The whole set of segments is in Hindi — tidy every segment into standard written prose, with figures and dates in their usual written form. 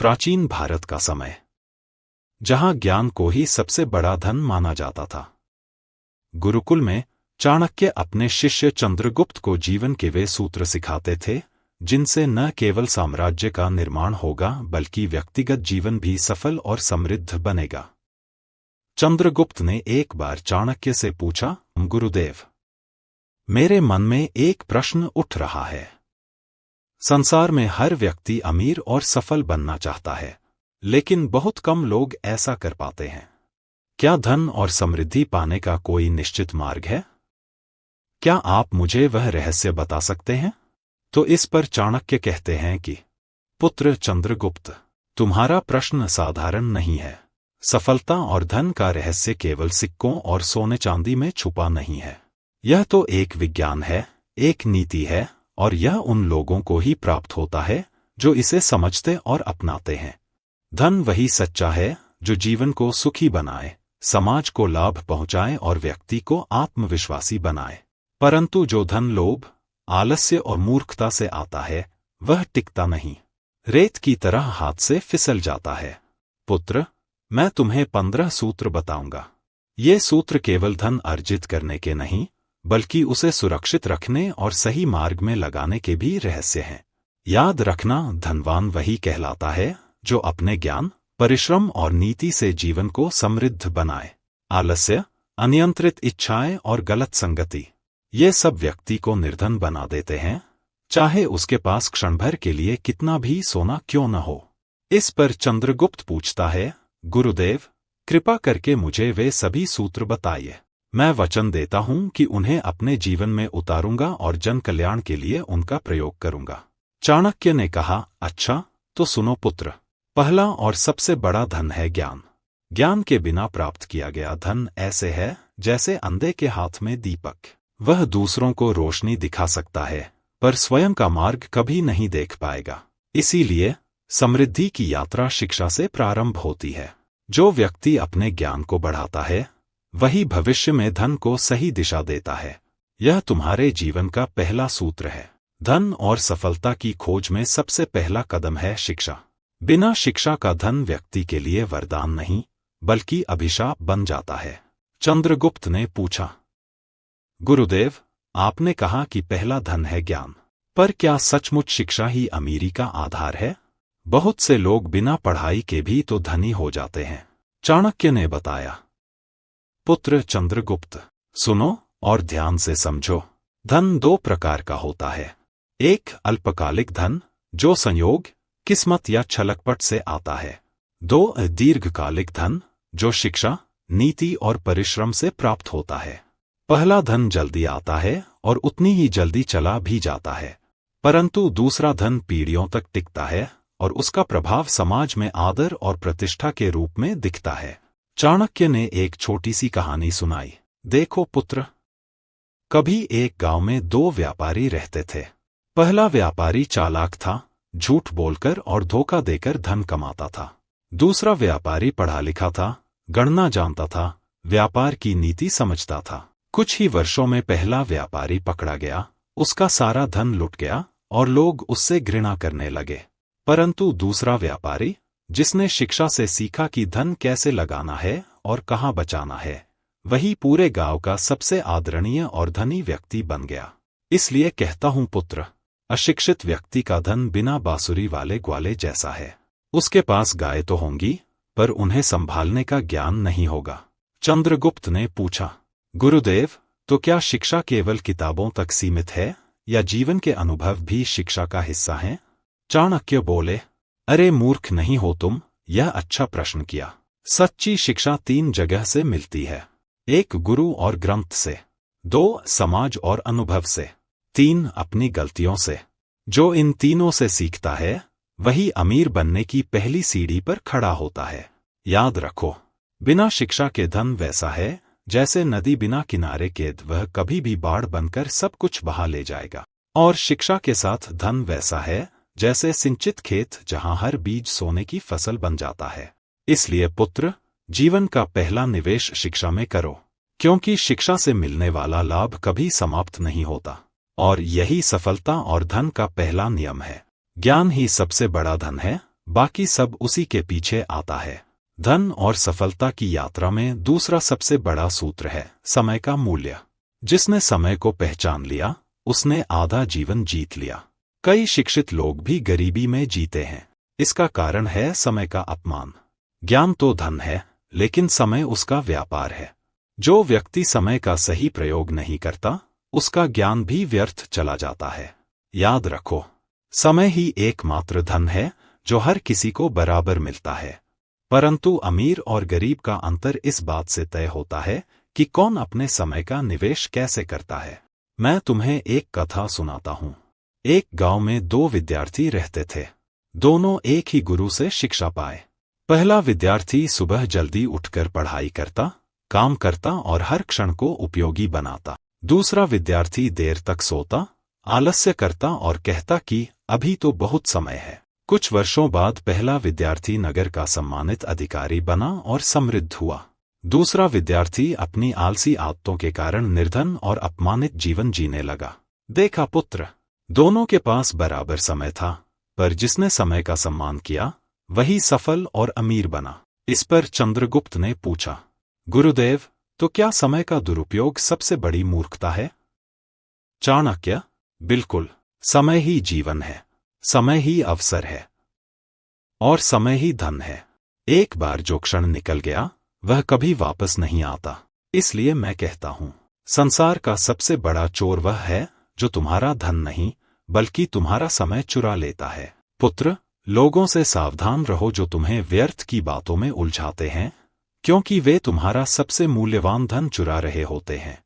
प्राचीन भारत का समय, जहां ज्ञान को ही सबसे बड़ा धन माना जाता था। गुरुकुल में चाणक्य अपने शिष्य चंद्रगुप्त को जीवन के वे सूत्र सिखाते थे जिनसे न केवल साम्राज्य का निर्माण होगा बल्कि व्यक्तिगत जीवन भी सफल और समृद्ध बनेगा। चंद्रगुप्त ने एक बार चाणक्य से पूछा, गुरुदेव, मेरे मन में एक प्रश्न उठ रहा है। संसार में हर व्यक्ति अमीर और सफल बनना चाहता है, लेकिन बहुत कम लोग ऐसा कर पाते हैं। क्या धन और समृद्धि पाने का कोई निश्चित मार्ग है? क्या आप मुझे वह रहस्य बता सकते हैं? तो इस पर चाणक्य कहते हैं कि पुत्र चंद्रगुप्त, तुम्हारा प्रश्न साधारण नहीं है। सफलता और धन का रहस्य केवल सिक्कों और सोने चांदी में छुपा नहीं है। यह तो एक विज्ञान है, एक नीति है, और यह उन लोगों को ही प्राप्त होता है जो इसे समझते और अपनाते हैं। धन वही सच्चा है जो जीवन को सुखी बनाए, समाज को लाभ पहुंचाए और व्यक्ति को आत्मविश्वासी बनाए। परंतु जो धन लोभ, आलस्य और मूर्खता से आता है, वह टिकता नहीं, रेत की तरह हाथ से फिसल जाता है। पुत्र, मैं तुम्हें 15 सूत्र बताऊंगा। ये सूत्र केवल धन अर्जित करने के नहीं, बल्कि उसे सुरक्षित रखने और सही मार्ग में लगाने के भी रहस्य हैं। याद रखना, धनवान वही कहलाता है जो अपने ज्ञान, परिश्रम और नीति से जीवन को समृद्ध बनाए। आलस्य, अनियंत्रित इच्छाएं और गलत संगति, ये सब व्यक्ति को निर्धन बना देते हैं, चाहे उसके पास क्षण भर के लिए कितना भी सोना क्यों न हो। इस पर चंद्रगुप्त पूछता है, गुरुदेव, कृपा करके मुझे वे सभी सूत्र बताइए। मैं वचन देता हूं कि उन्हें अपने जीवन में उतारूंगा और जन कल्याण के लिए उनका प्रयोग करूंगा। चाणक्य ने कहा, अच्छा, तो सुनो पुत्र। पहला और सबसे बड़ा धन है ज्ञान। ज्ञान के बिना प्राप्त किया गया धन ऐसे है जैसे अंधे के हाथ में दीपक। वह दूसरों को रोशनी दिखा सकता है, पर स्वयं का मार्ग कभी नहीं देख पाएगा। इसीलिए समृद्धि की यात्रा शिक्षा से प्रारंभ होती है। जो व्यक्ति अपने ज्ञान को बढ़ाता है, वही भविष्य में धन को सही दिशा देता है। यह तुम्हारे जीवन का पहला सूत्र है। धन और सफलता की खोज में सबसे पहला कदम है शिक्षा। बिना शिक्षा का धन व्यक्ति के लिए वरदान नहीं, बल्कि अभिशाप बन जाता है। चंद्रगुप्त ने पूछा, गुरुदेव, आपने कहा कि पहला धन है ज्ञान, पर क्या सचमुच शिक्षा ही अमीरी का आधार है? बहुत से लोग बिना पढ़ाई के भी तो धनी हो जाते हैं। चाणक्य ने बताया, पुत्र चंद्रगुप्त, सुनो और ध्यान से समझो। धन 2 प्रकार का होता है। एक अल्पकालिक धन, जो संयोग, किस्मत या छलकपट से आता है। 2 दीर्घकालिक धन, जो शिक्षा, नीति और परिश्रम से प्राप्त होता है। पहला धन जल्दी आता है और उतनी ही जल्दी चला भी जाता है, परंतु दूसरा धन पीढ़ियों तक टिकता है और उसका प्रभाव समाज में आदर और प्रतिष्ठा के रूप में दिखता है। चाणक्य ने एक छोटी सी कहानी सुनाई। देखो पुत्र, कभी एक गांव में 2 व्यापारी रहते थे। पहला व्यापारी चालाक था, झूठ बोलकर और धोखा देकर धन कमाता था। दूसरा व्यापारी पढ़ा लिखा था, गणना जानता था, व्यापार की नीति समझता था। कुछ ही वर्षों में पहला व्यापारी पकड़ा गया, उसका सारा धन लुट गया और लोग उससे घृणा करने लगे। परंतु दूसरा व्यापारी, जिसने शिक्षा से सीखा कि धन कैसे लगाना है और कहाँ बचाना है, वही पूरे गांव का सबसे आदरणीय और धनी व्यक्ति बन गया। इसलिए कहता हूं पुत्र, अशिक्षित व्यक्ति का धन बिना बांसुरी वाले ग्वाले जैसा है। उसके पास गाय तो होंगी, पर उन्हें संभालने का ज्ञान नहीं होगा। चंद्रगुप्त ने पूछा, गुरुदेव, तो क्या शिक्षा केवल किताबों तक सीमित है या जीवन के अनुभव भी शिक्षा का हिस्सा हैं? चाणक्य बोले, अरे मूर्ख नहीं हो तुम, यह अच्छा प्रश्न किया। सच्ची शिक्षा 3 जगह से मिलती है। 1 गुरु और ग्रंथ से, 2 समाज और अनुभव से, 3 अपनी गलतियों से। जो इन तीनों से सीखता है, वही अमीर बनने की पहली सीढ़ी पर खड़ा होता है। याद रखो, बिना शिक्षा के धन वैसा है जैसे नदी बिना किनारे के, वह कभी भी बाढ़ बनकर सब कुछ बहा ले जाएगा। और शिक्षा के साथ धन वैसा है जैसे सिंचित खेत, जहां हर बीज सोने की फसल बन जाता है। इसलिए पुत्र, जीवन का पहला निवेश शिक्षा में करो, क्योंकि शिक्षा से मिलने वाला लाभ कभी समाप्त नहीं होता। और यही सफलता और धन का पहला नियम है। ज्ञान ही सबसे बड़ा धन है बाकी सब उसी के पीछे आता है। धन और सफलता की यात्रा में दूसरा सबसे बड़ा सूत्र है समय का मूल्य। जिसने समय को पहचान लिया उसने आधा जीवन जीत लिया। कई शिक्षित लोग भी गरीबी में जीते हैं। इसका कारण है समय का अपमान। ज्ञान तो धन है, लेकिन समय उसका व्यापार है। जो व्यक्ति समय का सही प्रयोग नहीं करता उसका ज्ञान भी व्यर्थ चला जाता है। याद रखो, समय ही एकमात्र धन है जो हर किसी को बराबर मिलता है, परंतु अमीर और गरीब का अंतर इस बात से तय होता है कि कौन अपने समय का निवेश कैसे करता है। मैं तुम्हें एक कथा सुनाता हूं। एक गांव में दो विद्यार्थी रहते थे। दोनों एक ही गुरु से शिक्षा पाए। पहला विद्यार्थी सुबह जल्दी उठकर पढ़ाई करता, काम करता और हर क्षण को उपयोगी बनाता। दूसरा विद्यार्थी देर तक सोता, आलस्य करता और कहता कि अभी तो बहुत समय है। कुछ वर्षों बाद पहला विद्यार्थी नगर का सम्मानित अधिकारी बना और समृद्ध हुआ। दूसरा विद्यार्थी अपनी आलसी आदतों के कारण निर्धन और अपमानित जीवन जीने लगा। देखा पुत्र, दोनों के पास बराबर समय था, पर जिसने समय का सम्मान किया वही सफल और अमीर बना। इस पर चंद्रगुप्त ने पूछा, गुरुदेव, तो क्या समय का दुरुपयोग सबसे बड़ी मूर्खता है? चाणक्य, बिल्कुल। समय ही जीवन है, समय ही अवसर है और समय ही धन है। एक बार जो क्षण निकल गया वह कभी वापस नहीं आता। इसलिए मैं कहता हूं, संसार का सबसे बड़ा चोर वह है जो तुम्हारा धन नहीं बल्कि तुम्हारा समय चुरा लेता है। पुत्र, लोगों से सावधान रहो जो तुम्हें व्यर्थ की बातों में उलझाते हैं, क्योंकि वे तुम्हारा सबसे मूल्यवान धन चुरा रहे होते हैं।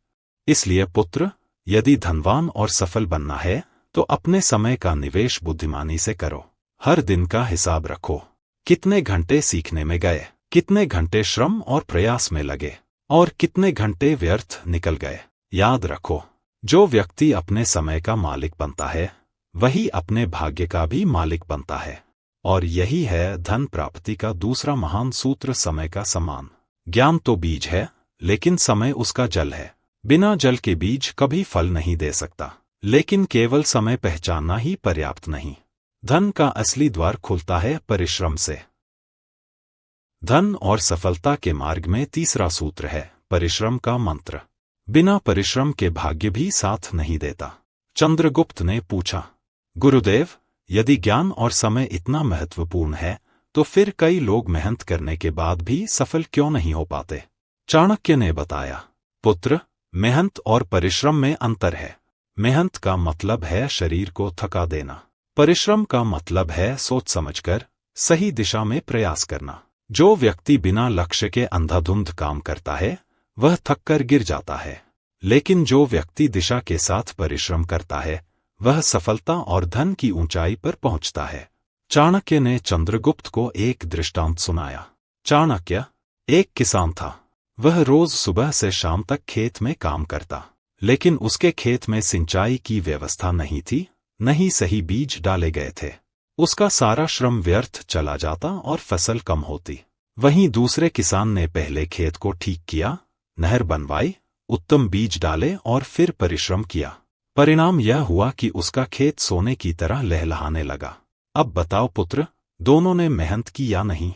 इसलिए पुत्र, यदि धनवान और सफल बनना है तो अपने समय का निवेश बुद्धिमानी से करो। हर दिन का हिसाब रखो। कितने घंटे सीखने में गए, कितने घंटे श्रम और प्रयास में लगे और कितने घंटे व्यर्थ निकल गए। याद रखो, जो व्यक्ति अपने समय का मालिक बनता है वही अपने भाग्य का भी मालिक बनता है। और यही है धन प्राप्ति का दूसरा महान सूत्र, समय का सम्मान। ज्ञान तो बीज है, लेकिन समय उसका जल है। बिना जल के बीज कभी फल नहीं दे सकता, लेकिन केवल समय पहचानना ही पर्याप्त नहीं। धन का असली द्वार खुलता है परिश्रम से। धन और सफलता के मार्ग में तीसरा सूत्र है परिश्रम का मंत्र। बिना परिश्रम के भाग्य भी साथ नहीं देता। चंद्रगुप्त ने पूछा, गुरुदेव, यदि ज्ञान और समय इतना महत्वपूर्ण है तो फिर कई लोग मेहनत करने के बाद भी सफल क्यों नहीं हो पाते? चाणक्य ने बताया, पुत्र, मेहनत और परिश्रम में अंतर है। मेहनत का मतलब है शरीर को थका देना। परिश्रम का मतलब है सोच समझकर सही दिशा में प्रयास करना। जो व्यक्ति बिना लक्ष्य के अंधाधुंध काम करता है वह थककर गिर जाता है, लेकिन जो व्यक्ति दिशा के साथ परिश्रम करता है वह सफलता और धन की ऊंचाई पर पहुंचता है। चाणक्य ने चंद्रगुप्त को एक दृष्टांत सुनाया। चाणक्य, एक किसान था। वह रोज सुबह से शाम तक खेत में काम करता, लेकिन उसके खेत में सिंचाई की व्यवस्था नहीं थी, न ही सही बीज डाले गए थे। उसका सारा श्रम व्यर्थ चला जाता और फसल कम होती। वहीं दूसरे किसान ने पहले खेत को ठीक किया, नहर बनवाई, उत्तम बीज डाले और फिर परिश्रम किया। परिणाम यह हुआ कि उसका खेत सोने की तरह लहलहाने लगा। अब बताओ पुत्र, दोनों ने मेहनत की या नहीं?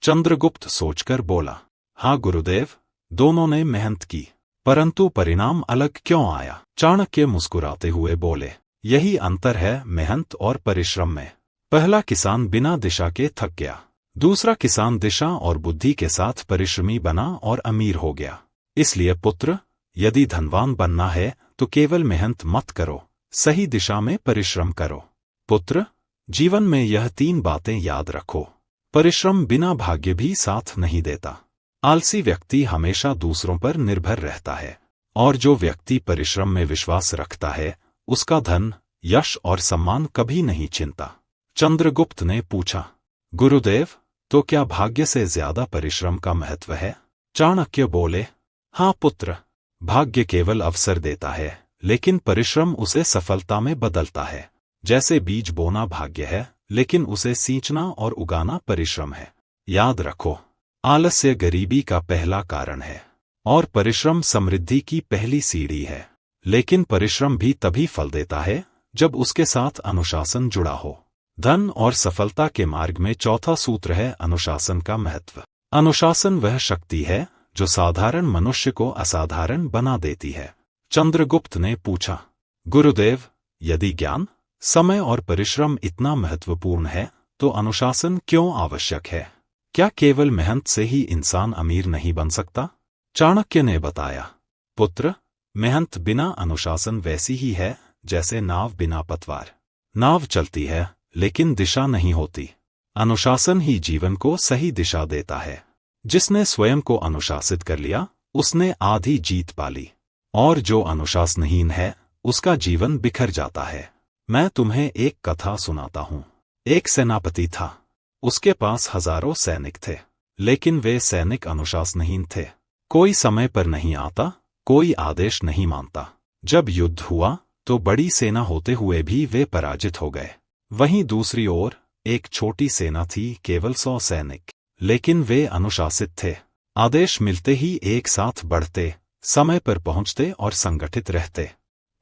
चंद्रगुप्त सोचकर बोला, हाँ गुरुदेव, दोनों ने मेहनत की, परंतु परिणाम अलग क्यों आया? चाणक्य मुस्कुराते हुए बोले, यही अंतर है मेहनत और परिश्रम में। पहला किसान बिना दिशा के थक गया, दूसरा किसान दिशा और बुद्धि के साथ परिश्रमी बना और अमीर हो गया। इसलिए पुत्र, यदि धनवान बनना है तो केवल मेहनत मत करो, सही दिशा में परिश्रम करो। पुत्र, जीवन में यह 3 बातें याद रखो। परिश्रम बिना भाग्य भी साथ नहीं देता। आलसी व्यक्ति हमेशा दूसरों पर निर्भर रहता है, और जो व्यक्ति परिश्रम में विश्वास रखता है उसका धन, यश और सम्मान कभी नहीं छिनता। चंद्रगुप्त ने पूछा, गुरुदेव, तो क्या भाग्य से ज्यादा परिश्रम का महत्व है? चाणक्य बोले, हाँ पुत्र, भाग्य केवल अवसर देता है, लेकिन परिश्रम उसे सफलता में बदलता है। जैसे बीज बोना भाग्य है, लेकिन उसे सींचना और उगाना परिश्रम है। याद रखो, आलस्य गरीबी का पहला कारण है और परिश्रम समृद्धि की पहली सीढ़ी है। लेकिन परिश्रम भी तभी फल देता है जब उसके साथ अनुशासन जुड़ा हो। धन और सफलता के मार्ग में चौथा सूत्र है अनुशासन का महत्व। अनुशासन वह शक्ति है जो साधारण मनुष्य को असाधारण बना देती है। चंद्रगुप्त ने पूछा, गुरुदेव, यदि ज्ञान, समय और परिश्रम इतना महत्वपूर्ण है तो अनुशासन क्यों आवश्यक है? क्या केवल मेहनत से ही इंसान अमीर नहीं बन सकता? चाणक्य ने बताया, पुत्र, मेहनत बिना अनुशासन वैसी ही है जैसे नाव बिना पतवार। नाव चलती है लेकिन दिशा नहीं होती। अनुशासन ही जीवन को सही दिशा देता है। जिसने स्वयं को अनुशासित कर लिया उसने आधी जीत पा ली, और जो अनुशासनहीन है उसका जीवन बिखर जाता है। मैं तुम्हें एक कथा सुनाता हूं। एक सेनापति था। उसके पास हजारों सैनिक थे, लेकिन वे सैनिक अनुशासनहीन थे। कोई समय पर नहीं आता, कोई आदेश नहीं मानता। जब युद्ध हुआ तो बड़ी सेना होते हुए भी वे पराजित हो गए। वहीं दूसरी ओर एक छोटी सेना थी, केवल 100 सैनिक, लेकिन वे अनुशासित थे। आदेश मिलते ही एक साथ बढ़ते, समय पर पहुंचते और संगठित रहते।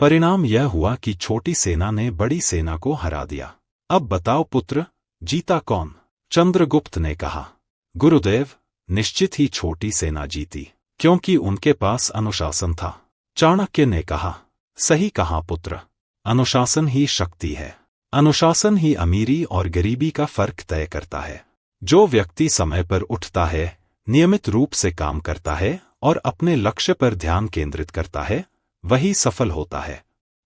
परिणाम यह हुआ कि छोटी सेना ने बड़ी सेना को हरा दिया। अब बताओ पुत्र, जीता कौन? चंद्रगुप्त ने कहा, गुरुदेव, निश्चित ही छोटी सेना जीती, क्योंकि उनके पास अनुशासन था। चाणक्य ने कहा, सही कहा पुत्र, अनुशासन ही शक्ति है। अनुशासन ही अमीरी और गरीबी का फर्क तय करता है। जो व्यक्ति समय पर उठता है, नियमित रूप से काम करता है और अपने लक्ष्य पर ध्यान केंद्रित करता है, वही सफल होता है।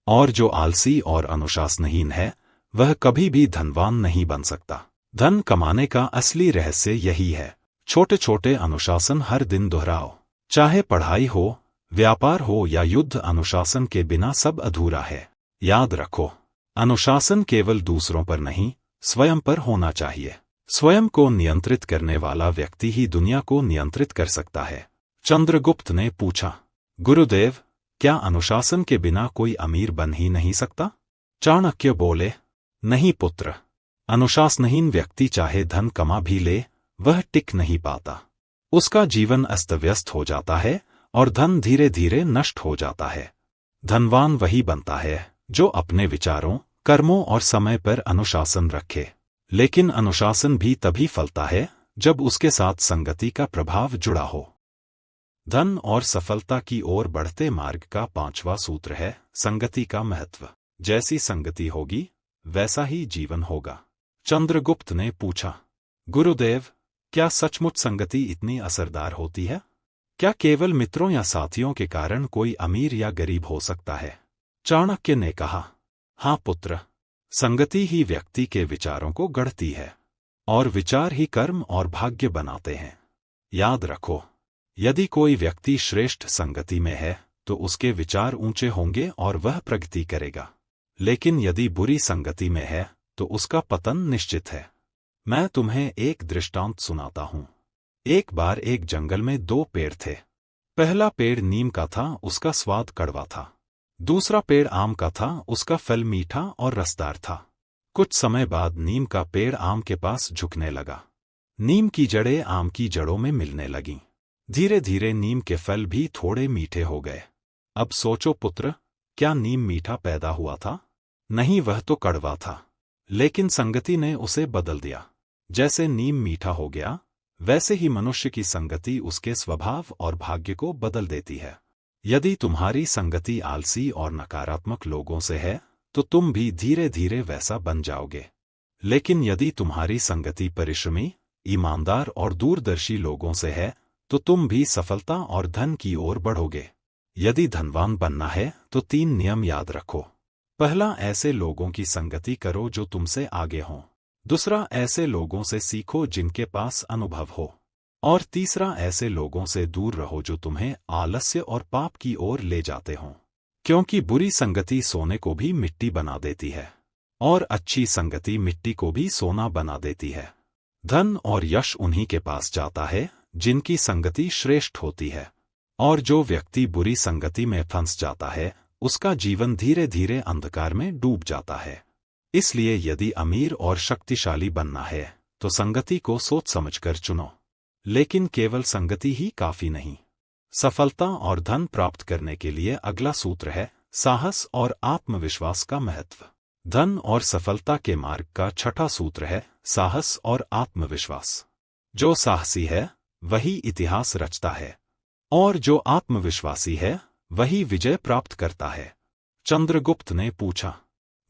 और जो आलसी और अनुशासनहीन है, वह कभी भी धनवान नहीं बन सकता। धन कमाने का असली रहस्य यही है। छोटे छोटे अनुशासन हर दिन दोहराओ। चाहे पढ़ाई हो, व्यापार हो या युद्ध, अनुशासन के बिना सब अधूरा है। याद रखो, अनुशासन केवल दूसरों पर नहीं, स्वयं पर होना चाहिए। स्वयं को नियंत्रित करने वाला व्यक्ति ही दुनिया को नियंत्रित कर सकता है। चंद्रगुप्त ने पूछा, गुरुदेव, क्या अनुशासन के बिना कोई अमीर बन ही नहीं सकता? चाणक्य बोले, नहीं पुत्र, अनुशासनहीन व्यक्ति चाहे धन कमा भी ले, वह टिक नहीं पाता। उसका जीवन अस्त व्यस्त हो जाता है और धन धीरे धीरे नष्ट हो जाता है। धनवान वही बनता है जो अपने विचारों, कर्मों और समय पर अनुशासन रखे। लेकिन अनुशासन भी तभी फलता है जब उसके साथ संगति का प्रभाव जुड़ा हो। धन और सफलता की ओर बढ़ते मार्ग का 5वां सूत्र है संगति का महत्व। जैसी संगति होगी वैसा ही जीवन होगा। चंद्रगुप्त ने पूछा, गुरुदेव, क्या सचमुच संगति इतनी असरदार होती है? क्या केवल मित्रों या साथियों के कारण कोई अमीर या गरीब हो सकता है? चाणक्य ने कहा, हाँ पुत्र, संगति ही व्यक्ति के विचारों को गढ़ती है, और विचार ही कर्म और भाग्य बनाते हैं। याद रखो, यदि कोई व्यक्ति श्रेष्ठ संगति में है तो उसके विचार ऊंचे होंगे और वह प्रगति करेगा। लेकिन यदि बुरी संगति में है तो उसका पतन निश्चित है। मैं तुम्हें एक दृष्टांत सुनाता हूं। एक बार एक जंगल में 2 पेड़ थे। पहला पेड़ नीम का था, उसका स्वाद कड़वा था। दूसरा पेड़ आम का था, उसका फल मीठा और रसदार था। कुछ समय बाद नीम का पेड़ आम के पास झुकने लगा। नीम की जड़ें आम की जड़ों में मिलने लगीं। धीरे धीरे नीम के फल भी थोड़े मीठे हो गए। अब सोचो पुत्र, क्या नीम मीठा पैदा हुआ था? नहीं, वह तो कड़वा था। लेकिन संगति ने उसे बदल दिया। जैसे नीम मीठा हो गया, वैसे ही मनुष्य की संगति उसके स्वभाव और भाग्य को बदल देती है। यदि तुम्हारी संगति आलसी और नकारात्मक लोगों से है तो तुम भी धीरे धीरे वैसा बन जाओगे। लेकिन यदि तुम्हारी संगति परिश्रमी, ईमानदार और दूरदर्शी लोगों से है तो तुम भी सफलता और धन की ओर बढ़ोगे। यदि धनवान बनना है तो 3 नियम याद रखो। पहला, ऐसे लोगों की संगति करो जो तुमसे आगे हों। दूसरा, ऐसे लोगों से सीखो जिनके पास अनुभव हो। और तीसरा, ऐसे लोगों से दूर रहो जो तुम्हें आलस्य और पाप की ओर ले जाते हों। क्योंकि बुरी संगति सोने को भी मिट्टी बना देती है, और अच्छी संगति मिट्टी को भी सोना बना देती है। धन और यश उन्हीं के पास जाता है जिनकी संगति श्रेष्ठ होती है, और जो व्यक्ति बुरी संगति में फंस जाता है उसका जीवन धीरे धीरे अंधकार में डूब जाता है। इसलिए यदि अमीर और शक्तिशाली बनना है तो संगति को सोच समझकर चुनो। लेकिन केवल संगति ही काफी नहीं। सफलता और धन प्राप्त करने के लिए अगला सूत्र है साहस और आत्मविश्वास का महत्व। धन और सफलता के मार्ग का छठा सूत्र है साहस और आत्मविश्वास। जो साहसी है वही इतिहास रचता है, और जो आत्मविश्वासी है वही विजय प्राप्त करता है। चंद्रगुप्त ने पूछा,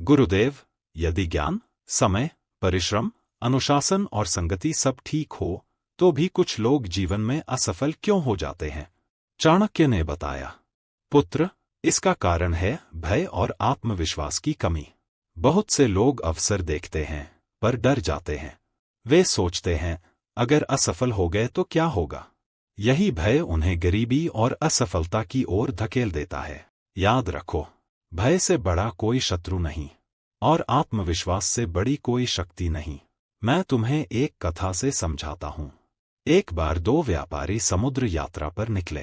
गुरुदेव, यदि ज्ञान, समय, परिश्रम, अनुशासन और संगति सब ठीक हो तो भी कुछ लोग जीवन में असफल क्यों हो जाते हैं? चाणक्य ने बताया, पुत्र, इसका कारण है भय और आत्मविश्वास की कमी। बहुत से लोग अवसर देखते हैं पर डर जाते हैं। वे सोचते हैं, अगर असफल हो गए तो क्या होगा? यही भय उन्हें गरीबी और असफलता की ओर धकेल देता है। याद रखो, भय से बड़ा कोई शत्रु नहीं और आत्मविश्वास से बड़ी कोई शक्ति नहीं। मैं तुम्हें एक कथा से समझाता हूं। एक बार दो व्यापारी समुद्र यात्रा पर निकले।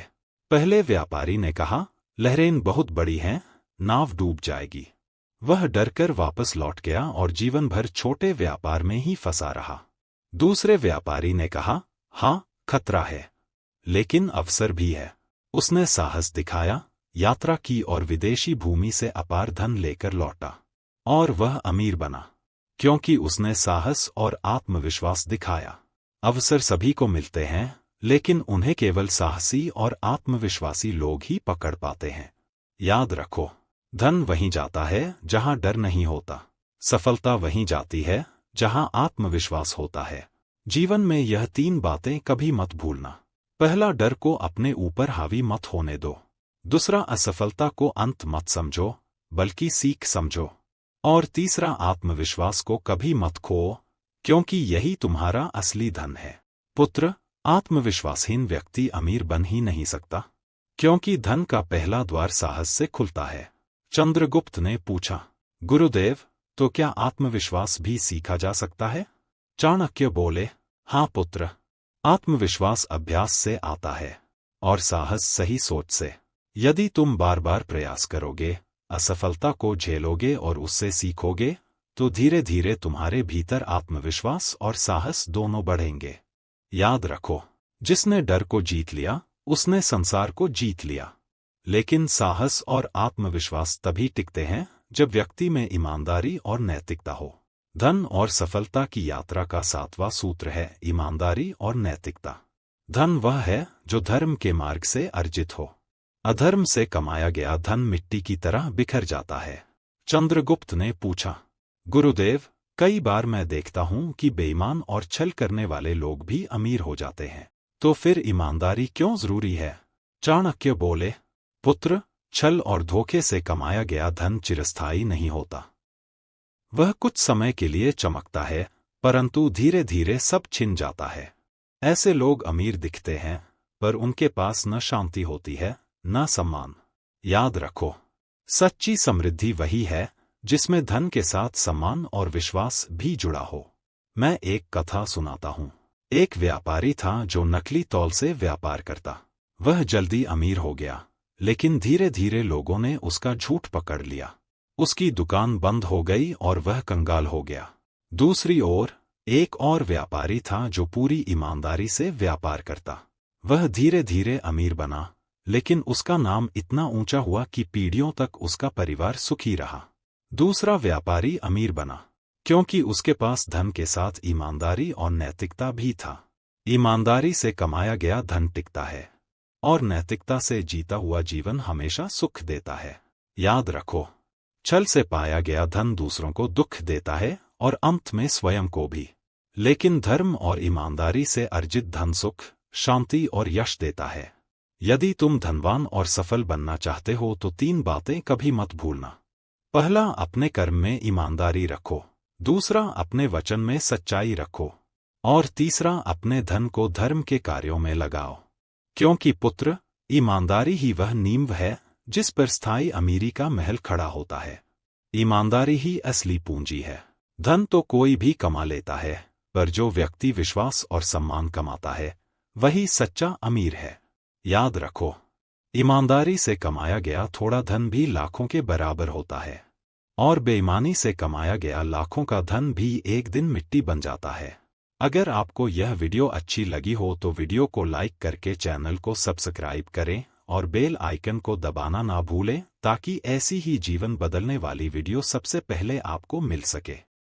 पहले व्यापारी ने कहा, लहरें बहुत बड़ी हैं, नाव डूब जाएगी। वह डरकर वापस लौट गया और जीवन भर छोटे व्यापार में ही फंसा रहा। दूसरे व्यापारी ने कहा, हाँ, खतरा है, लेकिन अवसर भी है। उसने साहस दिखाया, यात्रा की और विदेशी भूमि से अपार धन लेकर लौटा, और वह अमीर बना, क्योंकि उसने साहस और आत्मविश्वास दिखाया। अवसर सभी को मिलते हैं, लेकिन उन्हें केवल साहसी और आत्मविश्वासी लोग ही पकड़ पाते हैं। याद रखो, धन वहीं जाता है जहां डर नहीं होता। सफलता वहीं जाती है जहां आत्मविश्वास होता है। जीवन में यह 3 बातें कभी मत भूलना। पहला, डर को अपने ऊपर हावी मत होने दो। दूसरा, असफलता को अंत मत समझो बल्कि सीख समझो। और तीसरा, आत्मविश्वास को कभी मत खो, क्योंकि यही तुम्हारा असली धन है। पुत्र, आत्मविश्वासहीन व्यक्ति अमीर बन ही नहीं सकता, क्योंकि धन का पहला द्वार साहस से खुलता है। चंद्रगुप्त ने पूछा, गुरुदेव, तो क्या आत्मविश्वास भी सीखा जा सकता है? चाणक्य बोले, हाँ पुत्र, आत्मविश्वास अभ्यास से आता है और साहस सही सोच से। यदि तुम बार बार प्रयास करोगे, असफलता को झेलोगे और उससे सीखोगे, तो धीरे धीरे तुम्हारे भीतर आत्मविश्वास और साहस दोनों बढ़ेंगे। याद रखो, जिसने डर को जीत लिया उसने संसार को जीत लिया। लेकिन साहस और आत्मविश्वास तभी टिकते हैं जब व्यक्ति में ईमानदारी और नैतिकता हो। धन और सफलता की यात्रा का 7वां सूत्र है ईमानदारी और नैतिकता। धन वह है जो धर्म के मार्ग से अर्जित हो। अधर्म से कमाया गया धन मिट्टी की तरह बिखर जाता है। चंद्रगुप्त ने पूछा, गुरुदेव, कई बार मैं देखता हूं कि बेईमान और छल करने वाले लोग भी अमीर हो जाते हैं, तो फिर ईमानदारी क्यों जरूरी है? चाणक्य बोले, पुत्र, छल और धोखे से कमाया गया धन चिरस्थायी नहीं होता। वह कुछ समय के लिए चमकता है, परंतु धीरे धीरे सब छिन जाता है। ऐसे लोग अमीर दिखते हैं, पर उनके पास न शांति होती है न सम्मान। याद रखो, सच्ची समृद्धि वही है जिसमें धन के साथ सम्मान और विश्वास भी जुड़ा हो। मैं एक कथा सुनाता हूँ। एक व्यापारी था जो नकली तौल से व्यापार करता। वह जल्दी अमीर हो गया, लेकिन धीरे धीरे लोगों ने उसका झूठ पकड़ लिया। उसकी दुकान बंद हो गई और वह कंगाल हो गया। दूसरी ओर एक और व्यापारी था जो पूरी ईमानदारी से व्यापार करता। वह धीरे धीरे अमीर बना, लेकिन उसका नाम इतना ऊंचा हुआ कि पीढ़ियों तक उसका परिवार सुखी रहा। दूसरा व्यापारी अमीर बना, क्योंकि उसके पास धन के साथ ईमानदारी और नैतिकता भी था। ईमानदारी से कमाया गया धन टिकता है, और नैतिकता से जीता हुआ जीवन हमेशा सुख देता है। याद रखो, छल से पाया गया धन दूसरों को दुख देता है और अंत में स्वयं को भी। लेकिन धर्म और ईमानदारी से अर्जित धन सुख, शांति और यश देता है। यदि तुम धनवान और सफल बनना चाहते हो तो 3 बातें कभी मत भूलना। पहला, अपने कर्म में ईमानदारी रखो। दूसरा, अपने वचन में सच्चाई रखो। और तीसरा, अपने धन को धर्म के कार्यों में लगाओ। क्योंकि पुत्र, ईमानदारी ही वह नींव है जिस पर स्थायी अमीरी का महल खड़ा होता है। ईमानदारी ही असली पूंजी है। धन तो कोई भी कमा लेता है, पर जो व्यक्ति विश्वास और सम्मान कमाता है वही सच्चा अमीर है। याद रखो, ईमानदारी से कमाया गया थोड़ा धन भी लाखों के बराबर होता है, और बेईमानी से कमाया गया लाखों का धन भी एक दिन मिट्टी बन जाता है। अगर आपको यह वीडियो अच्छी लगी हो तो वीडियो को लाइक करके चैनल को सब्सक्राइब करें और बेल आइकन को दबाना ना भूलें ताकि ऐसी ही जीवन बदलने वाली वीडियो सबसे पहले आपको मिल सके।